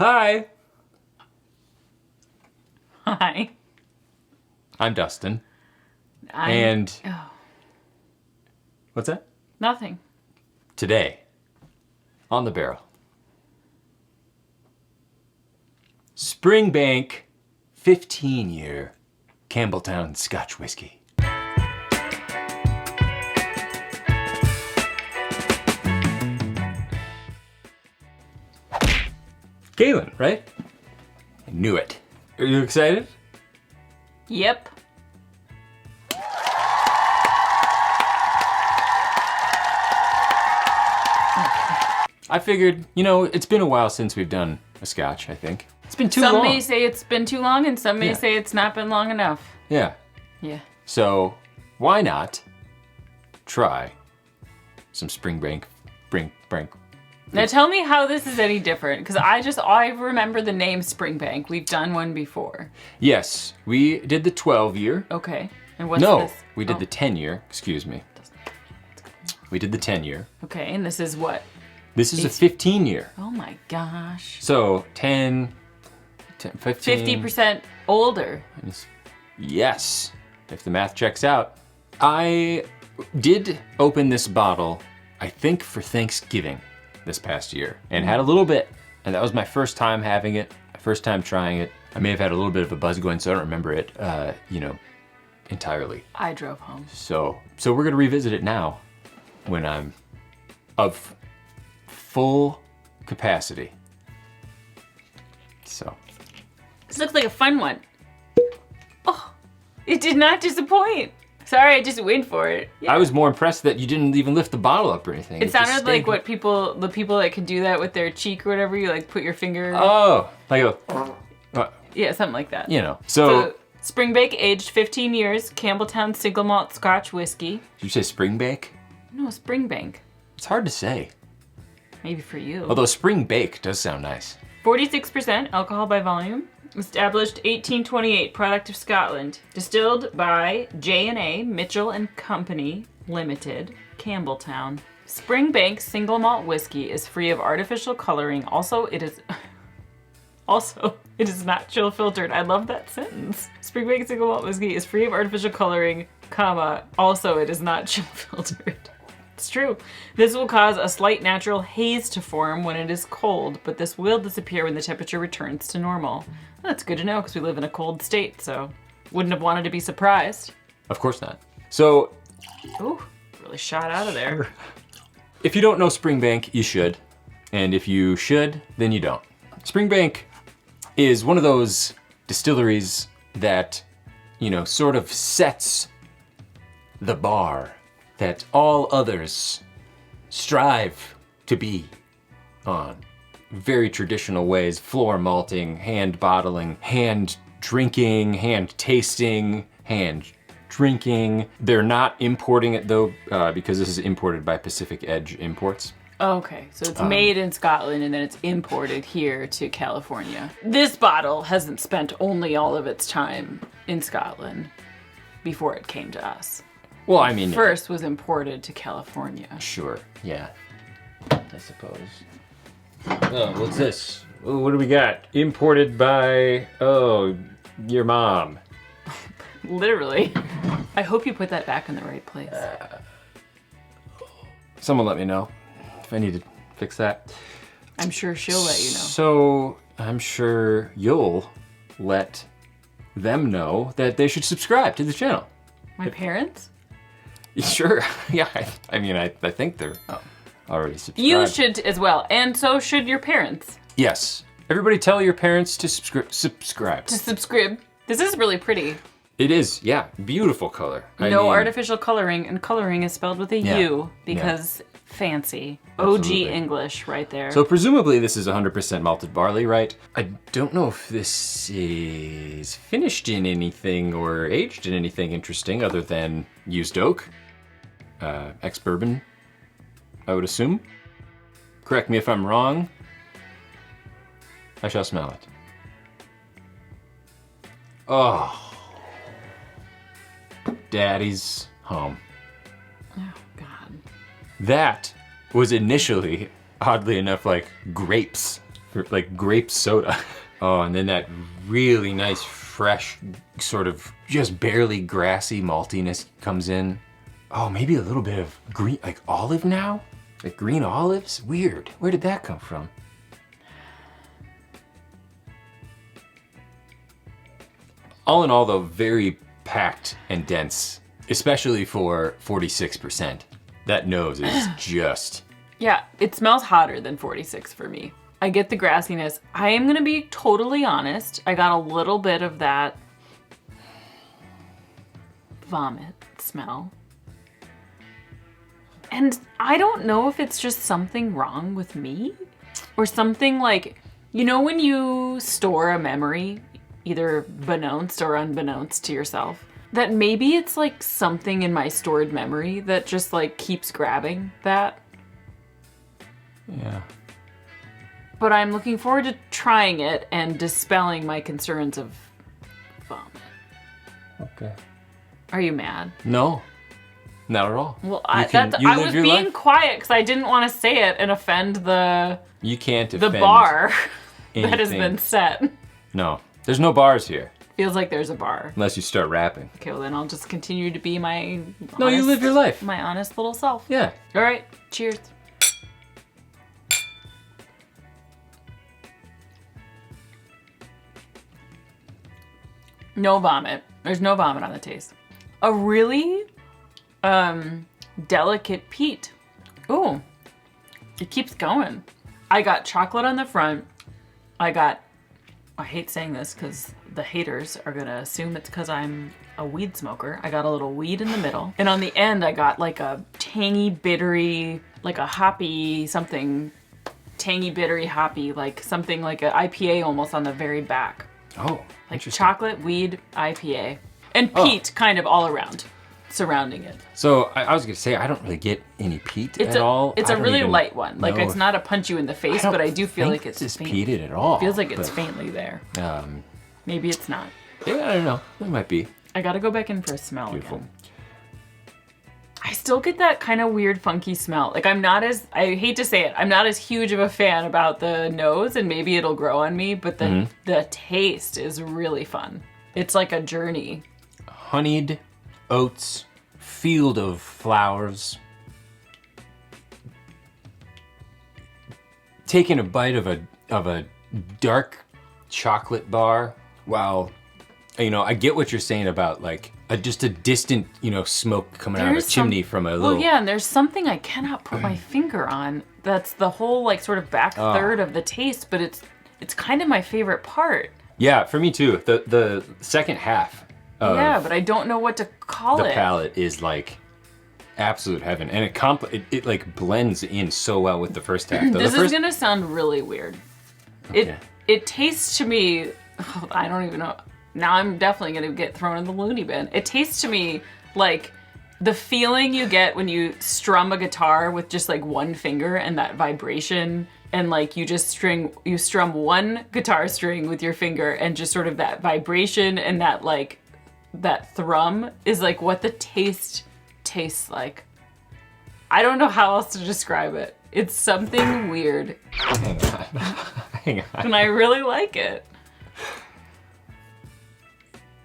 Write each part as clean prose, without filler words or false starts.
Hi. Hi. I'm Dustin. And what's that? Nothing. Today, on the barrel, Springbank 15yr Cambeltown Scotch Whiskey. Galen, right? I knew it. Are you excited? Yep. I figured, you know, it's been a while since we've done a scotch, I think. It's been too long. Some may say it's been too long and some may say it's not been long enough. Yeah. Yeah. So, why not try some Springbank. Now tell me how this is any different, because I remember the name Springbank. We've done one before. Yes, we did the 12-year. Okay. And what's No, this? we did the 10-year, excuse me. We did the 10-year. Okay, and this is what? This is a 15-year. Oh my gosh. So 10, 15. 50% older. Yes, if the math checks out. I did open this bottle, I think for Thanksgiving this past year, and had a little bit, and that was my first time having it, my first time trying it. I may have had a little bit of a buzz going, so I don't remember it, you know, entirely. I drove home. So we're gonna revisit it now when I'm of full capacity. So. This looks like a fun one. Oh, it did not disappoint. Sorry, I just went for it. Yeah. I was more impressed that you didn't even lift the bottle up or anything. It sounded like what the people that can do that with their cheek or whatever, you like put your finger. Oh, like a, yeah, something like that. you know. So Springbank, aged 15 years, Cambeltown single malt Scotch whiskey. did you say Springbank? No, Springbank. It's hard to say. Maybe for you. Although Springbake does sound nice. 46% alcohol by volume. Established 1828, product of Scotland. Distilled by J&A Mitchell and Company Limited, Cambeltown. Springbank single malt whiskey is free of artificial coloring. Also, it is not chill filtered. I love that sentence. Springbank single malt whiskey is free of artificial coloring, comma, also it is not chill filtered. It's true. This will cause a slight natural haze to form when it is cold, but this will disappear when the temperature returns to normal. That's good to know because we live in a cold state, so wouldn't have wanted to be surprised. Of course not. So. Ooh, really shot out of there. If you don't know Springbank, you should. And if you should, then you don't. Springbank is one of those distilleries that, you know, sort of sets the bar that all others strive to be on. Very traditional ways, floor malting, hand bottling, hand drinking, hand tasting, hand drinking. They're not importing it though, because this is imported by Pacific Edge Imports. Okay, so it's made in Scotland and then it's imported here to California. This bottle hasn't spent only all of its time in Scotland before it came to us. Well, I mean, first was imported to California. Sure, yeah, I suppose. Oh, what's this? Oh, what do we got? Imported by, your mom. Literally. I hope you put that back in the right place. Someone let me know if I need to fix that. I'm sure she'll let you know. So, I'm sure you'll let them know that they should subscribe to the channel. My parents? Sure, yeah, I mean, I think they're already subscribed. You should as well, and so should your parents. Yes. Everybody tell your parents to subscribe. To subscribe. This is really pretty. It is, yeah, beautiful color. No artificial coloring, and coloring is spelled with a U because fancy. Absolutely. OG English right there. So presumably this is 100% malted barley, right? I don't know if this is finished in anything or aged in anything interesting other than used oak. Ex-bourbon, I would assume. Correct me if I'm wrong. I shall smell it. Oh. Daddy's home. Oh, God. That was initially, oddly enough, like grapes like grape soda. Oh, and then that really nice, fresh, sort of just barely grassy maltiness comes in. Oh, maybe a little bit of green, like olive now? Like green olives? Weird. Where did that come from? All in all, though, very packed and dense, especially for 46%. That nose is just... Yeah, it smells hotter than 46 for me. I get the grassiness. I am gonna be totally honest. I got a little bit of that vomit smell. And I don't know if it's just something wrong with me or something like, you know when you store a memory, either beknownst or unbeknownst to yourself, that maybe it's like something in my stored memory that just like keeps grabbing that. Yeah. But I'm looking forward to trying it and dispelling my concerns of vomit. Okay. Are you mad? No, not at all. Well, You I live was your being life. quiet because I didn't want to say it and offend the You can't offend bar that has anything. been set. No, there's no bars here, Feels like there's a bar. unless you start rapping. Okay, well then I'll just continue to be my No, you live your life. my honest little self. Yeah. All right, cheers. No vomit. There's no vomit on the taste. A really delicate peat. Ooh, it keeps going. I got chocolate on the front. I hate saying this because the haters are gonna assume it's because I'm a weed smoker. I got a little weed in the middle. And on the end, I got like a tangy, bittery, like a hoppy something, tangy, bittery, hoppy, like something like an IPA almost on the very back. Oh, Like interesting. chocolate, weed, IPA. And peat kind of all around, surrounding it. So I was gonna say I don't really get any peat It's at all. It's I a don't really even light one. Like know it's if- not a punch you in the face, but I do feel like it's it's faint. peated at all. Feels like it's but, faintly there. Um, Maybe it's not. yeah, I don't know. It might be I gotta go back in for a smell beautiful. again. I still get that kind of weird, funky smell. Like I hate to say it, I'm not as huge of a fan about the nose, and maybe it'll grow on me, but the taste is really fun. It's like a journey. Honeyed oats, field of flowers. Taking a bite of a dark chocolate bar while, you know, I get what you're saying about like just a distant, you know, smoke coming out of a chimney from a little. Well, yeah, and there's something I cannot put my finger on. That's the whole like sort of back third of the taste, but it's kind of my favorite part. Yeah, for me too. The second half of Yeah, but I don't know what to call the it. palate is like absolute heaven, and it like blends in so well with the first half. Though. This is gonna sound really weird. Okay. It tastes to me, I don't even know. Now I'm definitely gonna get thrown in the loony bin. It tastes to me like the feeling you get when you strum a guitar with just like one finger and that vibration, and like you strum one guitar string with your finger, and just sort of that vibration and that like that thrum is like what the taste tastes like. I don't know how else to describe it. It's something weird. Hang on. And I really like it.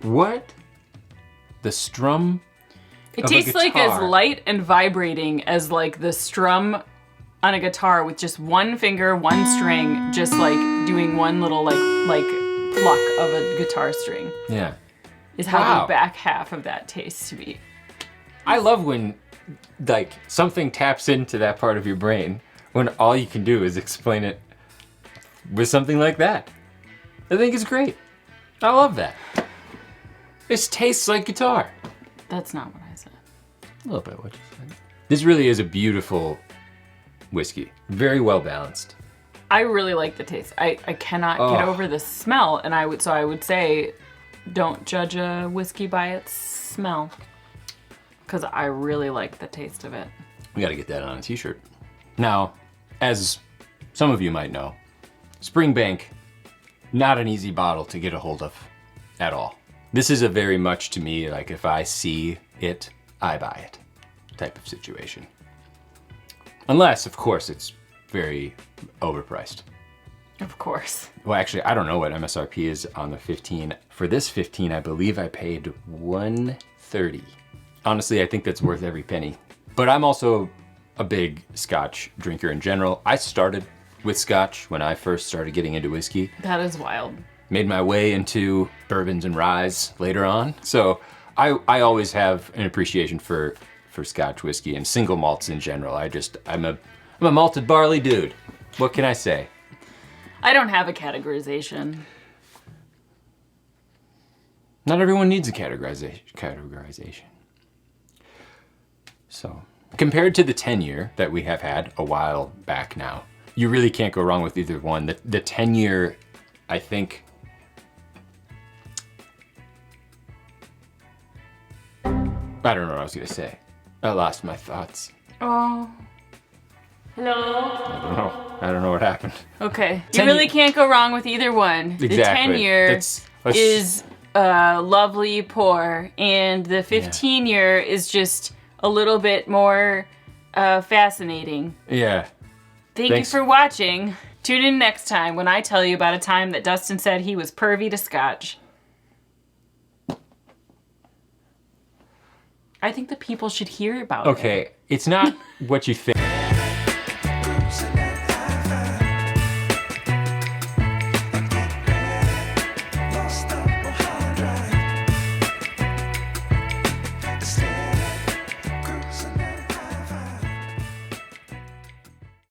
What? The strum? It of a tastes like as guitar. light and vibrating as like the strum on a guitar with just one finger, one string, just like doing one little like pluck of a guitar string. Yeah. Is how Wow. the back half of that tastes to me. I love when like something taps into that part of your brain when all you can do is explain it with something like that. I think it's great. I love that. This tastes like guitar. That's not what I said. A little bit what you said. This really is a beautiful whiskey. Very well balanced. I really like the taste. I cannot get Oh. over the smell, and I would say don't judge a whiskey by its smell, because I really like the taste of it. We gotta get that on a t-shirt. Now, as some of you might know, Springbank, not an easy bottle to get a hold of at all. This is a very much to me, like if I see it, I buy it type of situation. Unless, of course, it's very overpriced. Of course. Well, actually, I don't know what MSRP is on the 15. For this 15, I believe I paid $130. Honestly, I think that's worth every penny. But I'm also a big Scotch drinker in general. I started with Scotch when I first started getting into whiskey. That is wild. Made my way into bourbons and ryes later on. So I always have an appreciation for Scotch whiskey and single malts in general. I'm a malted barley dude. What can I say? I don't have a categorization. Not everyone needs a categorization. So, compared to the 10-year that we have had a while back now, you really can't go wrong with either one. The 10-year, I think, I don't know what I was gonna say. I lost my thoughts. Oh. Hello? I don't know what happened. Okay. You really can't go wrong with either one. Exactly. The 10-year is lovely pour, and the 15-year is just a little bit more fascinating. Yeah. Thanks you for watching. Tune in next time when I tell you about a time that Dustin said he was pervy to Scotch. I think the people should hear about it. Okay, it's not what you think.